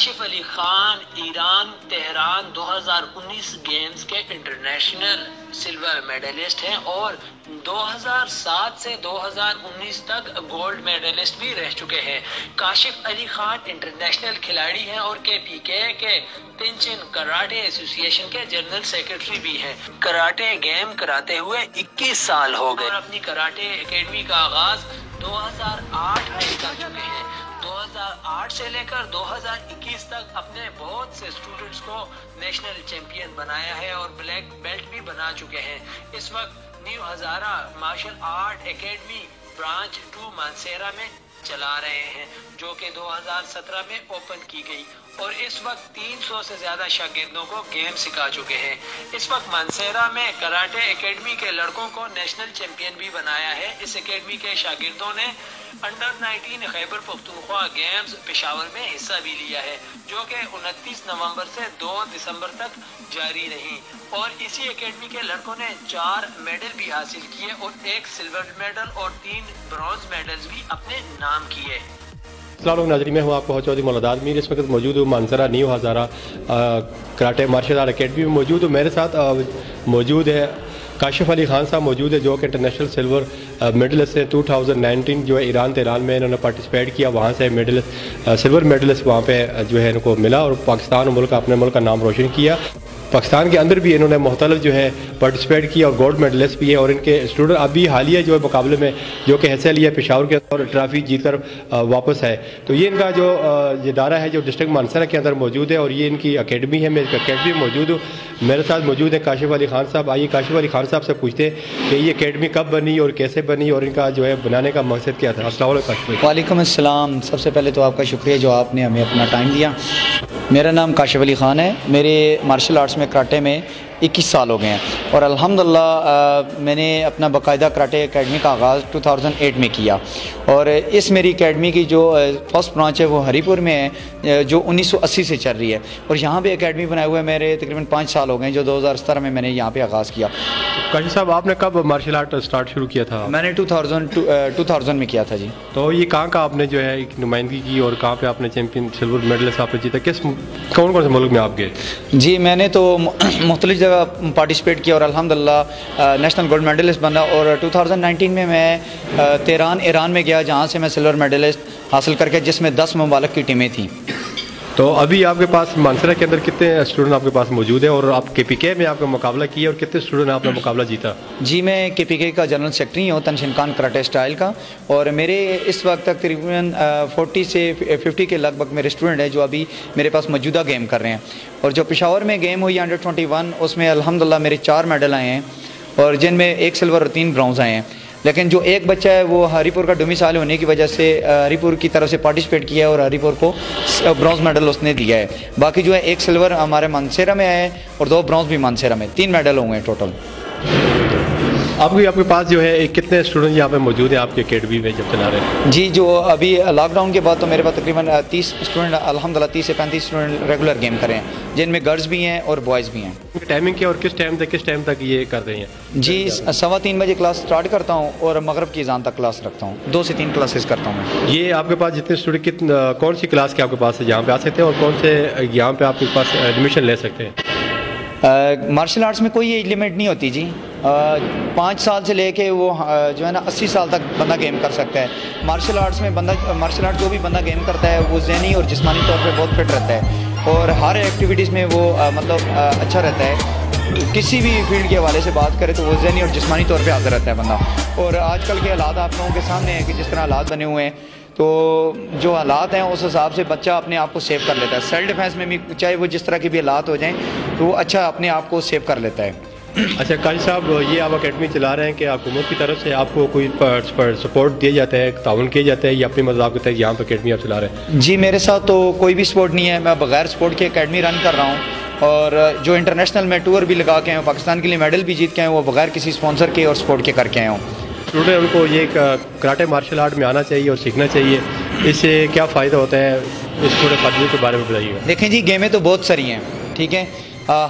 Kashif Ali Khan Iran Tehran 2019 games کے international silver medalist ہیں اور 2007 سے 2019 تک گولڈ میڈلسٹ بھی رہ چکے ہیں۔ کاشف علی خان انٹرنیشنل کھلاڑی ہیں اور KPK کے تنچن کراٹے ایسوسی ایشن کے جنرل سیکرٹری بھی ہیں۔ کراٹے گیم کراتے ہوئے 21 سال ہو گئے اور اپنی کراٹے اکیڈمی کا آغاز 2008 میں کر چکے ہیں۔ 2008 سے لے کر 2021 تک اپنے بہت سے اسٹوڈنٹس کو نیشنل چیمپئن بنایا ہے اور بلیک بیلٹ بھی بنا چکے ہیں۔ اس وقت new Hazara martial art academy branch 2 Mansehra میں چلا رہے ہیں جو کہ 2017 میں اوپن کی گئی اور اس وقت 300 سے زیادہ شاگردوں کو گیم سکھا چکے ہیں۔ اس وقت مانسیرا میں کراٹے اکیڈمی کے لڑکوں کو نیشنل چیمپئن بھی بنایا ہے۔ اس اکیڈمی کے شاگردوں نے انڈر 19 خیبر پختونخوا گیمز پشاور میں حصہ بھی لیا ہے جو کہ 29 نومبر سے 2 دسمبر تک جاری رہی اور اسی اکیڈمی کے لڑکوں نے 4 میڈل بھی حاصل کیے اور 1 سلور میڈل اور 3 برونز میڈلز بھی اپنے نام کیے۔ السلام علیکم ناظرین، میں ہوں آپ کو چودھری مولاد میر۔ اس وقت موجود ہوں Mansehra new Hazara karate martial art academy میں موجود ہوں۔ میرے ساتھ موجود ہے کاشف علی خان صاحب موجود ہے جو کہ انٹرنیشنل سلور میڈلسٹ ہیں۔ 2019 جو ہے ایران تہران میں انہوں نے پارٹیسپیٹ کیا، وہاں سے سلور میڈلسٹ وہاں پہ جو ہے ان کو ملا اور پاکستان ملک اپنے ملک کا نام روشن کیا۔ پاکستان کے اندر بھی انہوں نے مختلف جو ہے پارٹیسپیٹ کیا اور گولڈ میڈلسٹ بھی ہیں اور ان کے اسٹوڈنٹ ابھی حالیہ جو ہے مقابلے میں جو کہ حصہ لیا پشاور کے اور ٹرافی جیت کر واپس ہے۔ تو یہ ان کا جو ادارہ ہے جو ڈسٹرکٹ مانسیرا کے اندر موجود ہے اور یہ ان کی اکیڈمی ہے۔ میں اس اکیڈمی میں موجود ہوں، میرے ساتھ موجود ہے کاشف علی خان صاحب۔ آئیے کاشف علی خان صاحب سے پوچھتے ہیں کہ یہ اکیڈمی کب بنی اور کیسے بنی اور ان کا جو ہے بنانے کا مقصد کیا تھا۔ السلام علیکم کاشف بھائی۔ وعلیکم السلام۔ سب سے پہلے تو آپ کا شکریہ جو آپ نے ہمیں اپنا ٹائم دیا۔ میرا نام کاشف علی خان ہے، میرے مارشل آرٹس میں کراٹے میں 21 سال ہو گئے ہیں اور الحمدللہ میں نے اپنا باقاعدہ کراٹے اکیڈمی کا آغاز 2008 میں کیا اور اس میری اکیڈمی کی جو فرسٹ برانچ ہے وہ ہری پور میں ہے جو 1980 سے چل رہی ہے اور یہاں پہ اکیڈمی بنائے ہوئے میرے تقریباً 5 سال ہو گئے ہیں جو 2017 میں نے یہاں پہ آغاز کیا۔ کاشف صاحب آپ نے کب مارشل آرٹ سٹارٹ شروع کیا تھا؟ میں نے 2000 میں کیا تھا جی۔ تو یہ کہاں کا آپ نے جو ہے ایک نمائندگی کی اور کہاں پہ آپ نے چیمپئن سلور میڈلسٹ آپ نے جیتا؟ کون کون سے ملک میں آپ گئے؟ جی میں نے تو مختلف جگہ پارٹیسپیٹ کیا اور الحمدللہ نیشنل گولڈ میڈلسٹ بنا اور 2019 میں تہران ایران میں گیا جہاں سے میں سلور میڈلسٹ حاصل کر کے جس میں 10 ممالک کی ٹیمیں تھیں۔ تو ابھی آپ کے پاس مانسیرا کے اندر کتنے اسٹوڈنٹ آپ کے پاس موجود ہیں اور آپ KPK میں آپ کا مقابلہ کیا اور کتنے اسٹوڈنٹ آپ نے مقابلہ جیتا؟ جی میں KPK کا جنرل سیکرٹری ہوں تنشن خان کراٹے سٹائل کا اور میرے اس وقت تک تقریباً 40 سے 50 کے لگ بھگ میرے اسٹوڈنٹ ہیں جو ابھی میرے پاس موجودہ گیم کر رہے ہیں اور جو پشاور میں گیم ہوئی انڈر 21 اس میں الحمدللہ میرے 4 میڈل آئے ہیں اور جن میں 1 سلور اور 3 برونز آئے ہیں، لیکن جو ایک بچہ ہے وہ ہری پور کا ڈومیسائل ہونے کی وجہ سے ہری پور کی طرف سے پارٹیسپیٹ کیا ہے اور ہری پور کو برونز میڈل اس نے دیا ہے۔ باقی جو ہے 1 سلور ہمارے مانسیرا میں ہے اور 2 برونز بھی مانسیرا میں، 3 میڈل ہوئے ہیں ٹوٹل۔ آپ کے پاس جو ہے کتنے اسٹوڈنٹ یہاں پہ موجود ہیں آپ کی اکیڈمی میں جب چلا رہے ہیں؟ جی جو ابھی لاک ڈاؤن کے بعد تو میرے پاس تقریباً 30 اسٹوڈنٹ الحمدللہ 30 سے 35 اسٹوڈنٹ ریگولر گیم کرے ہیں جن میں گرلز بھی ہیں اور بوائز بھی ہیں۔ ٹائمنگ کیا اور کس ٹائم تک یہ کر رہے ہیں؟ جی 3:15 بجے کلاس سٹارٹ کرتا ہوں اور مغرب کی اذان تک کلاس رکھتا ہوں، 2 سے 3 کلاسز کرتا ہوں۔ یہ آپ کے پاس جتنے اسٹوڈنٹ کون سی کلاس کے آپ کے پاس یہاں پہ آ سکتے ہیں اور کون سے یہاں پہ آپ کے پاس ایڈمیشن لے سکتے ہیں؟ مارشل آرٹس میں کوئی ایج لمٹ نہیں ہوتی جی، 5 سال سے لے کے وہ جو ہے نا 80 سال تک بندہ گیم کر سکتا ہے۔ مارشل آرٹس میں مارشل آرٹ جو بھی بندہ گیم کرتا ہے وہ ذہنی اور جسمانی طور پہ بہت فٹ رہتا ہے اور ہر ایکٹیویٹیز میں وہ مطلب اچھا رہتا ہے۔ کسی بھی فیلڈ کے حوالے سے بات کرے تو وہ ذہنی اور جسمانی طور پہ حاضر رہتا ہے بندہ۔ اور آج کل کے حالات آپ لوگوں کے سامنے ہیں کہ جس طرح حالات بنے ہوئے ہیں تو جو حالات ہیں اس حساب سے بچہ اپنے آپ کو سیو کر لیتا ہے۔ سیلف ڈیفینس میں بھی چاہے وہ جس طرح کے بھی حالات ہو جائیں تو وہ اچھا اپنے آپ کو سیو کر لیتا ہے۔ اچھا کاشف صاحب، یہ آپ اکیڈمی چلا رہے ہیں کہ حکومت کی طرف سے آپ کو کوئی سپورٹ دیا جاتا ہے، تعاون کیا جاتا ہے یا اپنی مذاق کے تحت یہاں پہ اکیڈمی آپ چلا رہے ہیں؟ جی میرے ساتھ تو کوئی بھی سپورٹ نہیں ہے، میں بغیر سپورٹ کے اکیڈمی رن کر رہا ہوں اور جو انٹرنیشنل میں ٹور بھی لگا کے ہیں، پاکستان کے لیے میڈل بھی جیت کے ہیں، وہ بغیر کسی اسپانسر کے اور سپورٹ کے کر کے آئے ہوں۔ اسٹوڈنٹ ان کو یہ کراٹے مارشل آرٹ میں آنا چاہیے اور سیکھنا چاہیے، اس سے کیا فائدہ ہوتا ہے؟ اس پورے قدمی کے بارے میں بتائیے گا۔ دیکھیں جی گیمیں تو بہت ساری ہیں، ٹھیک ہے،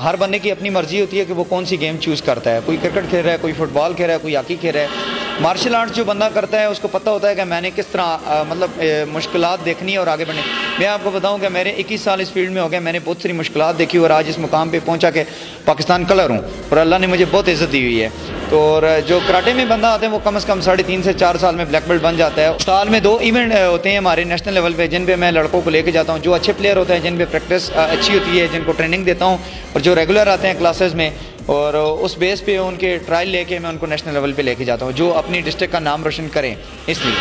ہر بندے کی اپنی مرضی ہوتی ہے کہ وہ کون سی گیم چوز کرتا ہے۔ کوئی کرکٹ کھیل رہا ہے، کوئی فٹ بال کھیل رہا ہے، کوئی ہاکی کھیل رہا ہے، مارشل آرٹس جو بندہ کرتا ہے اس کو پتہ ہوتا ہے کہ میں نے کس طرح مطلب مشکلات دیکھنی ہے اور آگے بڑھنی. میں آپ کو بتاؤں کہ میرے 21 سال اس فیلڈ میں ہو گئے, میں نے بہت ساری مشکلات دیکھی اور آج اس مقام پہ پہنچا کہ پاکستان کلر ہوں, اور اللہ نے مجھے بہت عزت دی ہوئی ہے. تو اور جو کراٹے میں بندہ آتے ہیں وہ کم از کم 3.5 سے 4 سال میں بلیک بیلٹ بن جاتا ہے. سال میں 2 ایونٹ ہوتے ہیں ہمارے نیشنل لیول پہ جن پہ میں لڑکوں کو لے کے جاتا ہوں, جو اچھے پلیئر ہوتے ہیں جن پہ پریکٹس اچھی ہوتی ہے, جن کو ٹریننگ دیتا ہوں, اور جو ریگولر آتے ہیں کلاسز میں, اور اس بیس پہ ان کے ٹرائل لے کے میں ان کو نیشنل لیول پہ لے کے جاتا ہوں جو اپنی ڈسٹرکٹ کا نام روشن کریں. اس لیے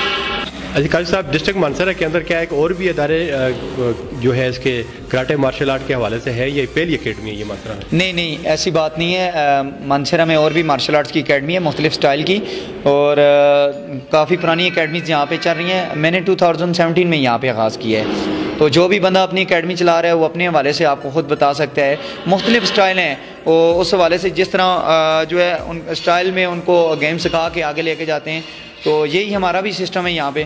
اچھا قاضی صاحب, ڈسٹرکٹ مانسرا کے اندر کیا ایک اور بھی ادارے جو ہے اس کے کراٹے مارشل آرٹ کے حوالے سے ہے, یہ پہلی اکیڈمی ہے یہ مانسرا میں؟ نہیں ایسی بات نہیں ہے. مانسرا میں اور بھی مارشل آرٹس کی اکیڈمی ہے مختلف سٹائل کی, اور کافی پرانی اکیڈمیز یہاں پہ چل رہی ہیں. میں نے 2017 میں یہاں پہ آغاز کیا ہے. تو جو بھی بندہ اپنی اکیڈمی چلا رہا ہے وہ اپنے حوالے سے آپ کو خود بتا سکتا ہے. مختلف سٹائل ہیں, اس حوالے سے جس طرح جو ہے ان سٹائل میں ان کو گیم سکھا کے آگے لے کے جاتے ہیں. تو یہی ہمارا بھی سسٹم ہے یہاں پہ.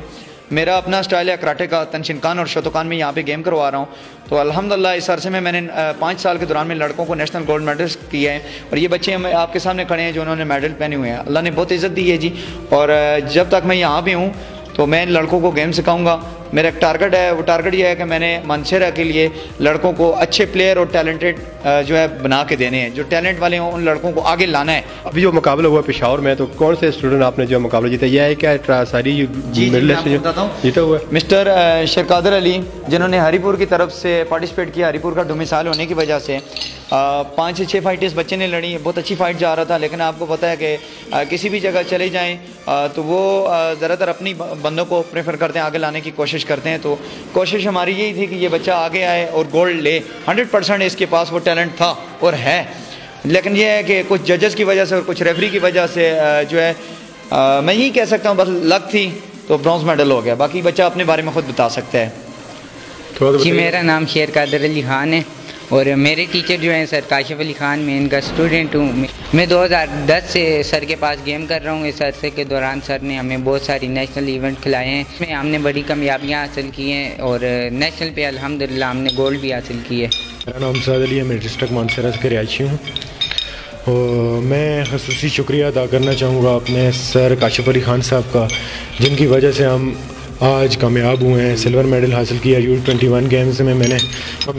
میرا اپنا سٹائل ہے کراٹے کا, تنشنکان اور شوتوکان میں یہاں پہ گیم کروا رہا ہوں. تو الحمدللہ اس عرصے میں نے 5 سال کے دوران میں لڑکوں کو نیشنل گولڈ میڈلس کیا ہے, اور یہ بچے آپ کے سامنے کھڑے ہیں جو انہوں نے میڈل پہنے ہوئے ہیں. اللہ نے بہت عزت دی ہے جی. اور جب تک میں یہاں پہ ہوں تو میں لڑکوں کو گیم سکھاؤں گا. میرا ایک ٹارگٹ ہے, وہ ٹارگٹ یہ ہے کہ میں نے مانسرا کے لیے لڑکوں کو اچھے پلیئر اور ٹیلنٹڈ جو ہے بنا کے دینے ہیں. جو ٹیلنٹ والے ہوں ان لڑکوں کو آگے لانا ہے. ابھی جو مقابلہ ہوا پشاور میں, تو کون سے اسٹوڈنٹ آپ نے جو مقابلہ جیتا, یہ ہے کیا ساری جیتا ہوا ہے؟ مسٹر شرقادر علی جنہوں نے ہری پور کی طرف سے پارٹیسپیٹ کیا. ہری پور کا ڈومیسائل ہونے کی وجہ سے 5 سے 6 فائٹیں اس بچے نے لڑی. بہت اچھی فائٹ جا رہا تھا, لیکن آپ کو پتہ ہے کہ کسی بھی جگہ چلے جائیں تو وہ زیادہ تر اپنی بندوں کو پریفر کرتے ہیں, آگے لانے کی کوشش کرتے ہیں. تو کوشش ہماری یہی تھی کہ یہ بچہ آگے آئے اور گولڈ لے. 100% اس کے پاس وہ ٹیلنٹ تھا اور ہے, لیکن یہ ہے کہ کچھ ججز کی وجہ سے اور کچھ ریفری کی وجہ سے جو ہے میں یہی کہہ سکتا ہوں بس لک تھی تو برونز میڈل ہو گیا. باقی بچہ اپنے بارے میں خود بتا سکتا ہے. جی میرا نام شیرقادر علی خان ہے, اور میرے ٹیچر جو ہیں سر کاشف علی خان, میں ان کا اسٹوڈنٹ ہوں. میں 2010 سے سر کے پاس گیم کر رہا ہوں. اس عرصے کے دوران سر نے ہمیں بہت ساری نیشنل ایونٹ کھلائے ہیں, اس میں ہم نے بڑی کامیابیاں حاصل کی ہیں, اور نیشنل پہ الحمدللہ ہم نے گولڈ بھی حاصل کی ہے. میرا نام سعد علی ہے, میں ڈسٹرکٹ مانسرا سے رہائشی ہوں. اور میں خصوصی شکریہ ادا کرنا چاہوں گا اپنے سر کاشف علی خان صاحب کا, جن کی وجہ سے ہم آج کامیاب ہوئے ہیں. سلور میڈل حاصل کیا U21 گیمز میں. میں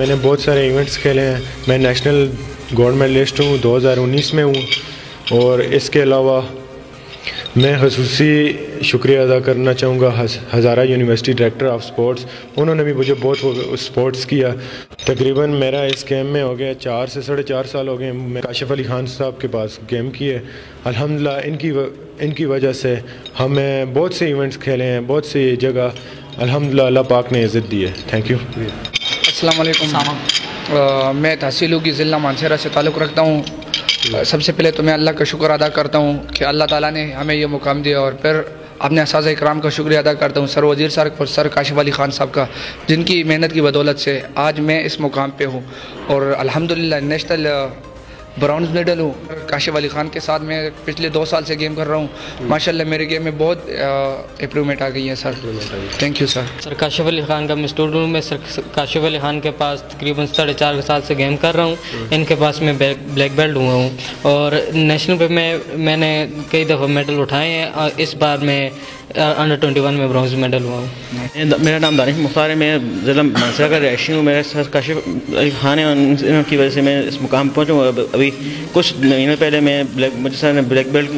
نے بہت سارے ایونٹس کھیلے ہیں. میں نیشنل گولڈ میڈلسٹ ہوں, 2019 میں ہوں. اور اس کے علاوہ میں خصوصی شکریہ ادا کرنا چاہوں گا Hazara university director of sports. انہوں نے بھی مجھے بہت سپورٹس کیا. تقریباً میرا اس گیم میں ہو گیا 4 سے 4.5 سال ہو گئے. میں کاشف علی خان صاحب کے پاس گیم کیے. الحمدللہ ان کی وجہ سے ہمیں بہت سے ایونٹس کھیلے ہیں, بہت سی جگہ. الحمدللہ اللہ پاک نے عزت دی ہے. Thank you. السلام علیکم. میں تحصیلوں کی ضلع مانسرا سے تعلق رکھتا ہوں. سب سے پہلے تو میں اللہ کا شکر ادا کرتا ہوں کہ اللہ تعالیٰ نے ہمیں یہ مقام دیا, اور پھر اپنے اساتذہ اکرام کا شکریہ ادا کرتا ہوں, سر وزیر صاحب اور سر کاشف علی خان صاحب کا, جن کی محنت کی بدولت سے آج میں اس مقام پہ ہوں. اور الحمدللہ نیشنل برونز میڈل ہوں. کاشف علی خان کے ساتھ میں پچھلے 2 سال سے گیم کر رہا ہوں. ماشاءاللہ میرے گیم میں بہت امپرومنٹ آ گئی ہے sir. Thank you sir. Sir Kashif Ali Khan کا میں اسٹوڈنٹ ہوں. میں سر کاشف علی خان کے پاس تقریباً 4.5 سال سے گیم کر رہا ہوں. ان کے پاس میں بلیک بیلٹ ہوا ہوں, اور نیشنل پہ میں نے کئی دفعہ میڈل اٹھائے ہیں. اس بار میں انڈر 21 میں برونز میڈل ہوا ہوں. میرا نام دانش مختار ہے. میں ضلع مانسرا کا رہائشی ہوں. میرے سر کاشف علی خان ہیں, ان کی وجہ سے میں اس مقام پہنچا ہوں. ابھی کچھ مہینے پہلے مجھے سر نے بلیک بیلٹ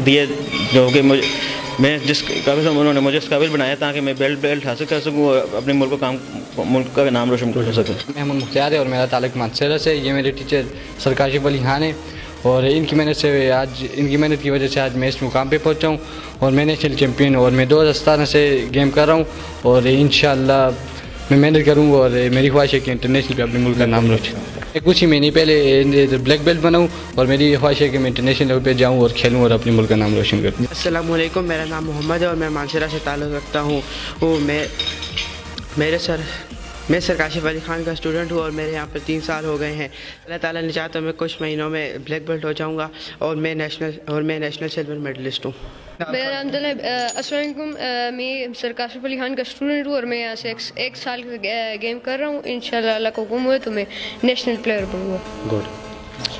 دیے, جو کہ میں جس قابل سے انہوں نے مجھے اس قابل بنایا تاکہ میں بیلٹ حاصل کر سکوں اور اپنے ملک کا نام روشن کر سکوں. محمد مختار ہے, اور میرا تعلق مانسرا سے. یہ میرے ٹیچر سر کاشف علی خان ہیں, اور ان کی محنت کی وجہ سے آج میں اس مقام پہ پہنچا ہوں, اور میں نیشنل چیمپئن. اور میں 2017 سے گیم کر رہا ہوں, اور انشاءاللہ میں محنت کروں, اور میری خواہش ہے کہ انٹرنیشنل پہ اپنے ملک کا نام روشن کروں. کچھ ہی مہینے پہلے بلیک بیلٹ بناؤں, اور میری خواہش ہے کہ میں انٹرنیشنل لیول پہ جاؤں اور کھیلوں اور اپنے ملک کا نام روشن کروں. السلام علیکم. میرا نام محمد ہے, اور میں مانسرا سے تعلق رکھتا ہوں. میں سر کاشف علی خان کا اسٹوڈنٹ ہوں, اور میرے یہاں پر 3 سال ہو گئے ہیں. اللہ تعالیٰ نے چاہا تو میں کچھ مہینوں میں بلیک بیلٹ ہو جاؤں گا, اور میں نیشنل سلور میڈلسٹ ہوں. میرا نام السلام علیکم. میں سر کاشف علی خان کا اسٹوڈنٹ ہوں, اور میں یہاں سے 1 سال گیم کر رہا ہوں. انشاءاللہ اللہ کو حکم ہوئے تو میں نیشنل پلیئر بنوں گا.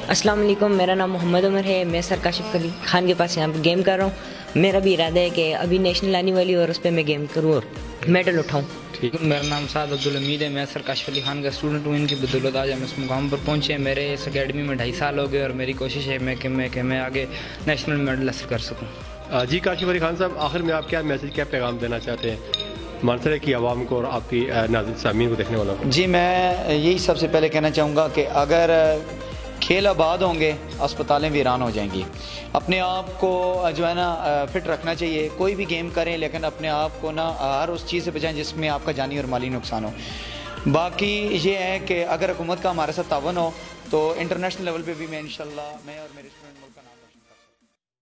السلام علیکم. میرا نام محمد عمر ہے. میں سر کاشف علی خان کے پاس یہاں پہ گیم کر رہا ہوں, میرا بھی ارادہ ہے کہ ابھی نیشنل آنے والی اور اس پہ میں گیم کروں اور میڈل اٹھاؤں. میرا نام سعد عبدالحمید ہے. میں سر کاشف علی خان کا اسٹوڈنٹ ہوں. ان کی بدولت آج ہم اس مقام پر پہنچے ہیں. میرے اس اکیڈمی میں 2.5 سال ہو گئے اور میری کوشش ہے کہ میں آگے نیشنل میڈل حاصل کر سکوں. جی کاشف علی خان صاحب، آخر میں آپ کیا میسج، کیا پیغام دینا چاہتے ہیں مانسہرہ کی عوام کو اور آپ کی ناظرین سامعین کو دیکھنے والوں کو؟ جی میں یہی سب سے پہلے کہنا چاہوں گا کہ اگر کھیل آباد ہوں گے اسپتالیں ویران ہو جائیں گی. اپنے آپ کو جو ہے نا فٹ رکھنا چاہیے. کوئی بھی گیم کریں لیکن اپنے آپ کو نا ہر اس چیز سے بچائیں جس میں آپ کا جانی اور مالی نقصان ہو. باقی یہ ہے کہ اگر حکومت کا ہمارے ساتھ تعاون ہو تو انٹرنیشنل لیول پہ بھی میں انشاءاللہ میں اور میرے اسٹوڈنٹ ملک کا